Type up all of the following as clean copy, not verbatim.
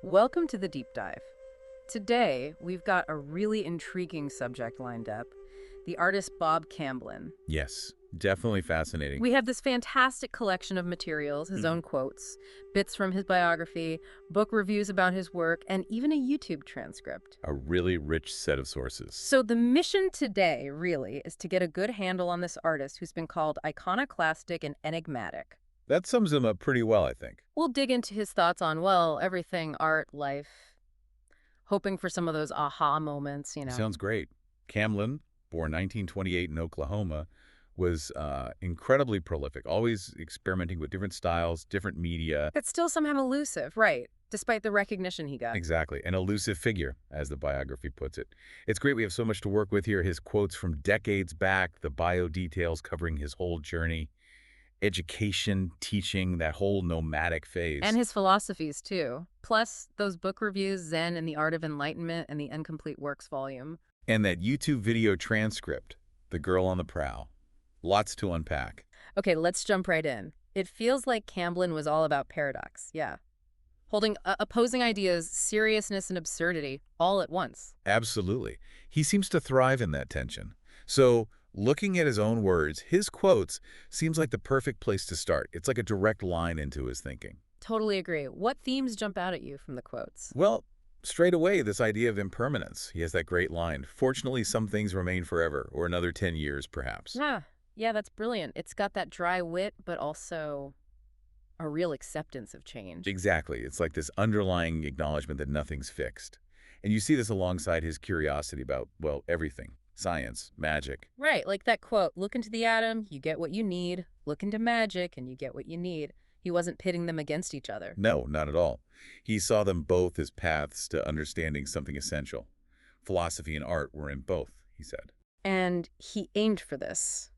Welcome to the deep dive. Today, we've got a really intriguing subject lined up, the artist Bob Camblin. Yes, definitely fascinating. We have this fantastic collection of materials, his own quotes, bits from his biography, book reviews about his work, and even a YouTube transcript. A really rich set of sources. So the mission today, really, is to get a good handle on this artist who's been called iconoclastic and enigmatic. That sums him up pretty well, I think. We'll dig into his thoughts on, well, everything, art, life, hoping for some of those aha moments. Sounds great. Camblin, born 1928 in Oklahoma, was incredibly prolific, always experimenting with different styles, different media. That's still somehow elusive, right, despite the recognition he got. Exactly. An elusive figure, as the biography puts it. It's great we have so much to work with here. His quotes from decades back, the bio details covering his whole journey, education, teaching, that whole nomadic phase. And his philosophies, too. Plus, those book reviews, Zen and the Art of Enlightenment and the Incomplete Works volume. And that YouTube video transcript, The Girl on the Prow. Lots to unpack. Okay, let's jump right in. It feels like Camblin was all about paradox, yeah. Holding opposing ideas, seriousness and absurdity, all at once. Absolutely. He seems to thrive in that tension. So, looking at his own words, his quotes seems like the perfect place to start. It's like a direct line into his thinking. Totally agree. What themes jump out at you from the quotes? Well, straight away, this idea of impermanence. He has that great line. Fortunately, some things remain forever, or another 10 years, perhaps. Yeah, that's brilliant. It's got that dry wit, but also a real acceptance of change. Exactly. It's like this underlying acknowledgement that nothing's fixed. And you see this alongside his curiosity about, well, everything. Science, magic. Right, like that quote, look into the atom, you get what you need. Look into magic, and you get what you need. He wasn't pitting them against each other. No, not at all. He saw them both as paths to understanding something essential. Philosophy and art were in both, he said. And he aimed for this.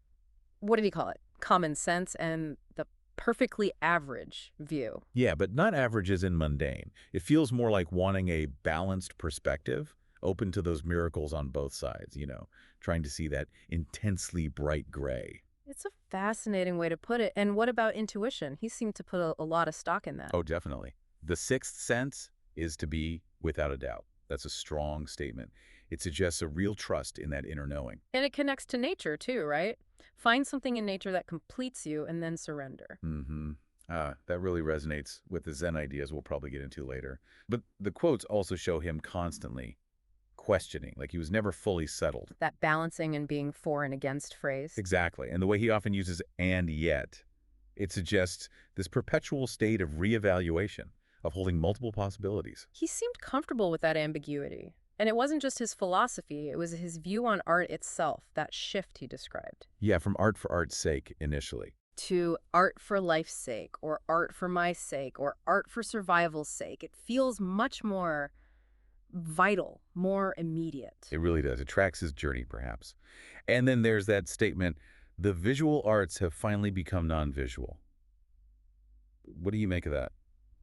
What did he call it? Common sense and the perfectly average view. Yeah, but not average as in mundane. It feels more like wanting a balanced perspective, open to those miracles on both sides, trying to see that intensely bright gray. It's a fascinating way to put it. And what about intuition? He seemed to put a lot of stock in that. Oh, definitely. The sixth sense is to be without a doubt. That's a strong statement. It suggests a real trust in that inner knowing. And it connects to nature, too, right? Find something in nature that completes you and then surrender. That really resonates with the Zen ideas we'll probably get into later. But the quotes also show him constantly questioning, like he was never fully settled. That balancing and being for and against phrase. Exactly. And the way he often uses "and yet," it suggests this perpetual state of reevaluation, of holding multiple possibilities. He seemed comfortable with that ambiguity. And it wasn't just his philosophy, it was his view on art itself, that shift he described. Yeah, from art for art's sake initially. To art for life's sake, or art for my sake, or art for survival's sake. It feels much more vital, more immediate. It really does. It tracks his journey, perhaps. And then there's that statement, the visual arts have finally become non-visual. What do you make of that?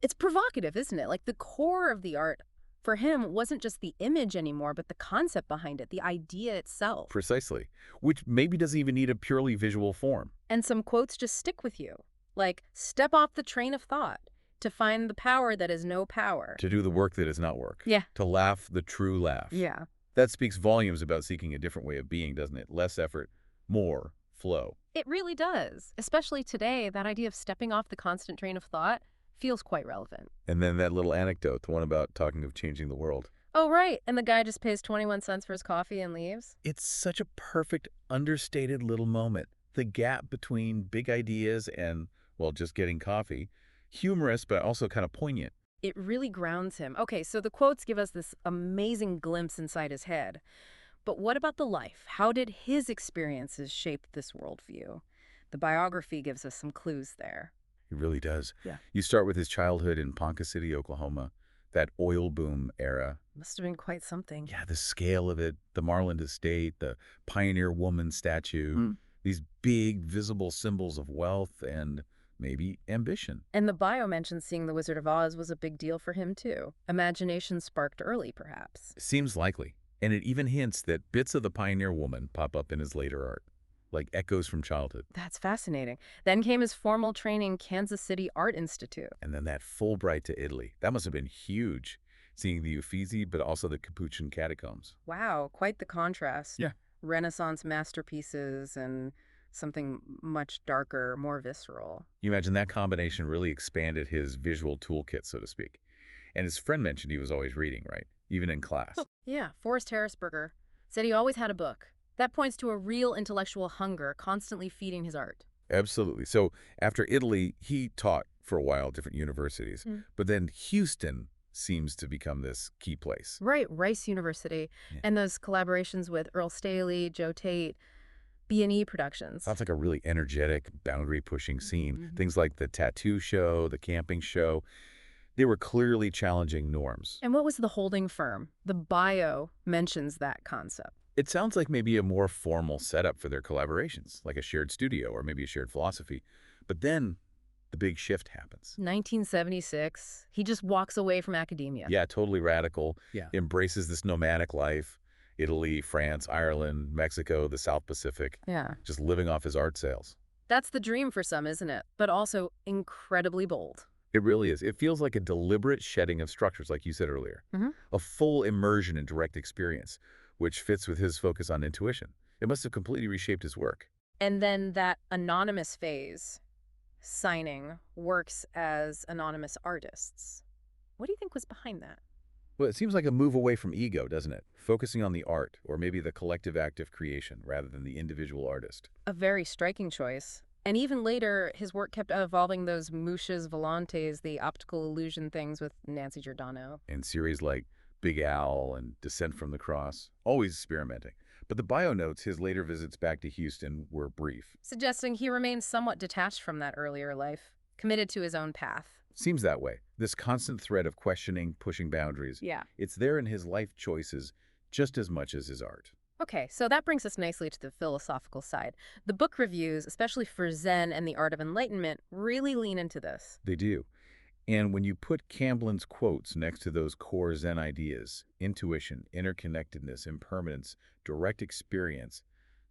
It's provocative, isn't it? Like the core of the art for him wasn't just the image anymore, but the concept behind it, the idea itself. Precisely. Which maybe doesn't even need a purely visual form. And some quotes just stick with you. Like, step off the train of thought to find the power that is no power. To do the work that is not work. Yeah. To laugh the true laugh. Yeah. That speaks volumes about seeking a different way of being, doesn't it? Less effort, more flow. It really does. Especially today, that idea of stepping off the constant train of thought feels quite relevant. And then that little anecdote, the one about talking of changing the world. Oh, right. And the guy just pays 21 cents for his coffee and leaves. It's such a perfect, understated little moment. The gap between big ideas and, well, just getting coffee. Humorous, but also kind of poignant. It really grounds him. Okay, so the quotes give us this amazing glimpse inside his head. But what about the life? How did his experiences shape this worldview? The biography gives us some clues there. It really does. Yeah. You start with his childhood in Ponca City, Oklahoma, that oil boom era. Must have been quite something. Yeah, the scale of it, the Marland Estate, the pioneer woman statue, these big visible symbols of wealth and maybe ambition. And the bio mentions seeing The Wizard of Oz was a big deal for him, too. Imagination sparked early, perhaps. Seems likely. And it even hints that bits of the pioneer woman pop up in his later art. like echoes from childhood. That's fascinating. Then came his formal training, Kansas City Art Institute. And then that Fulbright to Italy. That must have been huge, seeing the Uffizi, but also the Capuchin catacombs. Wow, quite the contrast. Yeah. Renaissance masterpieces and something much darker, more visceral. You imagine that combination really expanded his visual toolkit, so to speak. And his friend mentioned he was always reading, right? Even in class. Yeah, Forrest Harrisberger said he always had a book. That points to a real intellectual hunger constantly feeding his art. Absolutely. So after Italy, he taught for a while at different universities. Mm. But then Houston seems to become this key place. Right, Rice University, Yeah. and those collaborations with Earl Staley, Joe Tate, B&E Productions. Sounds like a really energetic, boundary-pushing scene. Mhm. Things like the tattoo show, the camping show, they were clearly challenging norms. And what was the holding firm? The bio mentions that concept. It sounds like maybe a more formal setup for their collaborations, like a shared studio or maybe a shared philosophy. But then the big shift happens. 1976, he just walks away from academia. Yeah, totally radical. Yeah. Embraces this nomadic life. Italy, France, Ireland, Mexico, the South Pacific. Yeah. Just living off his art sales. That's the dream for some, isn't it? But also incredibly bold. It really is. It feels like a deliberate shedding of structures, like you said earlier. Mhm. A full immersion in direct experience, which fits with his focus on intuition. It must have completely reshaped his work. And then that anonymous phase, signing, works as anonymous artists. What do you think was behind that? Well, it seems like a move away from ego, doesn't it? Focusing on the art, or maybe the collective act of creation, rather than the individual artist. A very striking choice. And even later, his work kept evolving those mouches volantes, the optical illusion things with Nancy Giordano. In series like Big Owl and Descent from the Cross, always experimenting. But the bio notes his later visits back to Houston were brief. Suggesting he remained somewhat detached from that earlier life, committed to his own path. Seems that way. This constant thread of questioning, pushing boundaries. Yeah. It's there in his life choices just as much as his art. Okay, so that brings us nicely to the philosophical side. The book reviews, especially for Zen and the Art of Enlightenment, really lean into this. They do. And when you put Camblin's quotes next to those core Zen ideas, intuition, interconnectedness, impermanence, direct experience,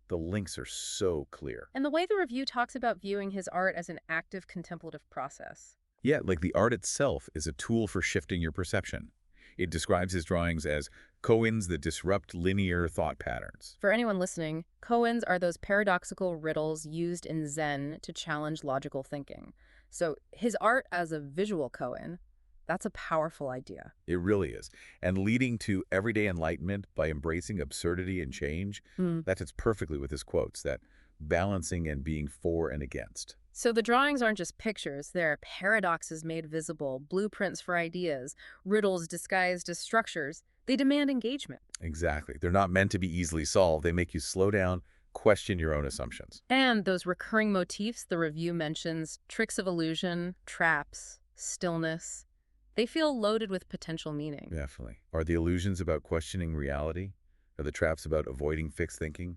the links are so clear. And the way the review talks about viewing his art as an active contemplative process. Yeah, like the art itself is a tool for shifting your perception. It describes his drawings as koans that disrupt linear thought patterns. For anyone listening, koans are those paradoxical riddles used in Zen to challenge logical thinking. So his art as a visual koan, that's a powerful idea. It really is. And leading to everyday enlightenment by embracing absurdity and change, that fits perfectly with his quotes, that balancing and being for and against. So the drawings aren't just pictures, they're paradoxes made visible, blueprints for ideas, riddles disguised as structures. They demand engagement. Exactly. They're not meant to be easily solved. They make you slow down, question your own assumptions. And those recurring motifs the review mentions, tricks of illusion, traps, stillness, they feel loaded with potential meaning. Definitely. Are the illusions about questioning reality? Are the traps about avoiding fixed thinking?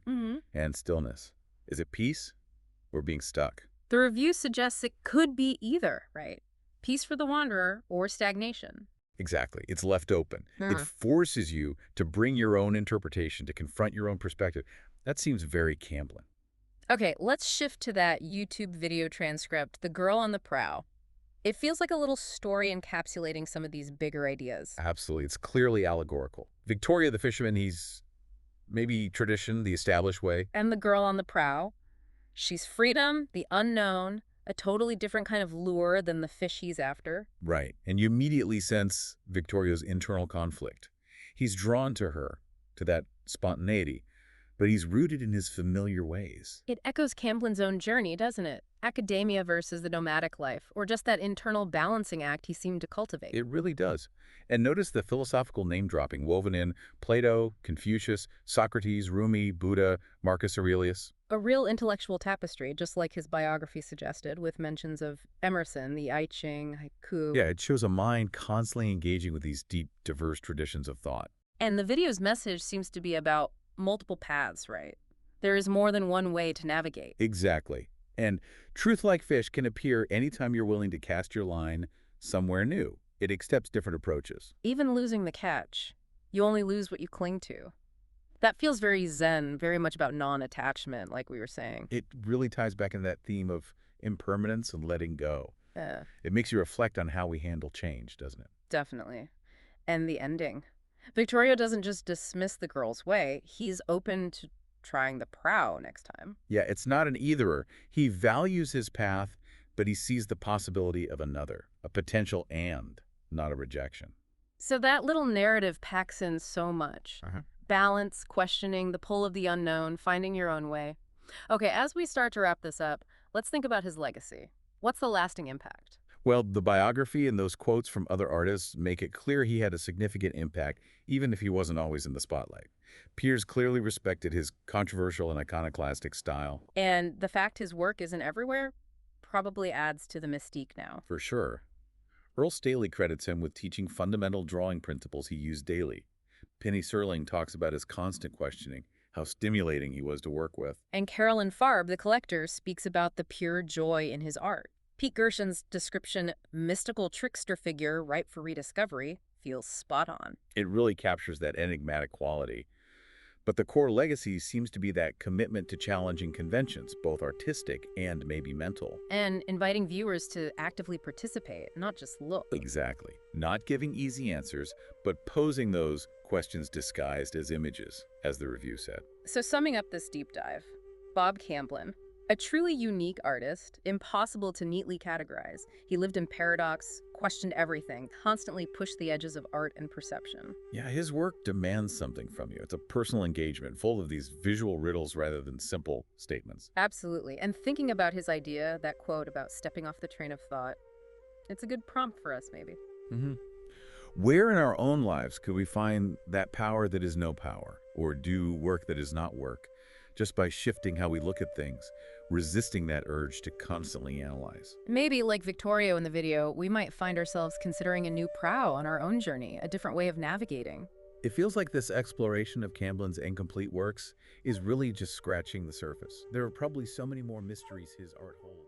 And stillness? Is it peace or being stuck? The review suggests it could be either, right? Peace for the wanderer or stagnation. Exactly. It's left open. It forces you to bring your own interpretation, to confront your own perspective. That seems very Camblin. Okay, let's shift to that YouTube video transcript, The Girl on the Prow. It feels like a little story encapsulating some of these bigger ideas. Absolutely. It's clearly allegorical. Victoria the fisherman, he's maybe tradition, the established way. And the girl on the prow, she's freedom, the unknown, a totally different kind of lure than the fish he's after. Right. And you immediately sense Victoria's internal conflict. He's drawn to her, to that spontaneity, but he's rooted in his familiar ways. It echoes Camblin's own journey, doesn't it? Academia versus the nomadic life, or just that internal balancing act he seemed to cultivate. It really does. And notice the philosophical name-dropping woven in Plato, Confucius, Socrates, Rumi, Buddha, Marcus Aurelius. A real intellectual tapestry, just like his biography suggested, with mentions of Emerson, the I Ching, haiku. Yeah, it shows a mind constantly engaging with these deep, diverse traditions of thought. And the video's message seems to be about multiple paths, right? There is more than one way to navigate. Exactly. And truth like fish can appear anytime you're willing to cast your line somewhere new. It accepts different approaches. Even losing the catch, you only lose what you cling to. That feels very zen, very much about non-attachment, like we were saying. It really ties back into that theme of impermanence and letting go. Yeah, It makes you reflect on how we handle change, doesn't it? definitely. And the ending. Victoria doesn't just dismiss the girl's way, he's open to trying the prow next time. Yeah, it's not an either-or. He values his path, but he sees the possibility of another, a potential and, not a rejection. So that little narrative packs in so much. Uh-huh. Balance, questioning, the pull of the unknown, finding your own way. Okay, as we start to wrap this up, let's think about his legacy. What's the lasting impact? Well, the biography and those quotes from other artists make it clear he had a significant impact, even if he wasn't always in the spotlight. Peers clearly respected his controversial and iconoclastic style. And the fact his work isn't everywhere probably adds to the mystique now. For sure. Earl Staley credits him with teaching fundamental drawing principles he used daily. Penny Serling talks about his constant questioning, how stimulating he was to work with. And Carolyn Farb, the collector, speaks about the pure joy in his art. Pete Gerson's description, mystical trickster figure ripe for rediscovery, feels spot on. It really captures that enigmatic quality. But the core legacy seems to be that commitment to challenging conventions, both artistic and maybe mental. And inviting viewers to actively participate, not just look. Exactly. Not giving easy answers, but posing those questions disguised as images, as the review said. So summing up this deep dive, Bob Camblin, a truly unique artist, impossible to neatly categorize. He lived in paradox, questioned everything, constantly pushed the edges of art and perception. Yeah, his work demands something from you. It's a personal engagement, full of these visual riddles rather than simple statements. Absolutely. And thinking about his idea, that quote about stepping off the train of thought, it's a good prompt for us, maybe. hmm Where in our own lives could we find that power that is no power, or do work that is not work, just by shifting how we look at things, resisting that urge to constantly analyze? Maybe, like Victoria in the video, we might find ourselves considering a new prow on our own journey, a different way of navigating. It feels like this exploration of Camblin's incomplete works is really just scratching the surface. There are probably so many more mysteries his art holds.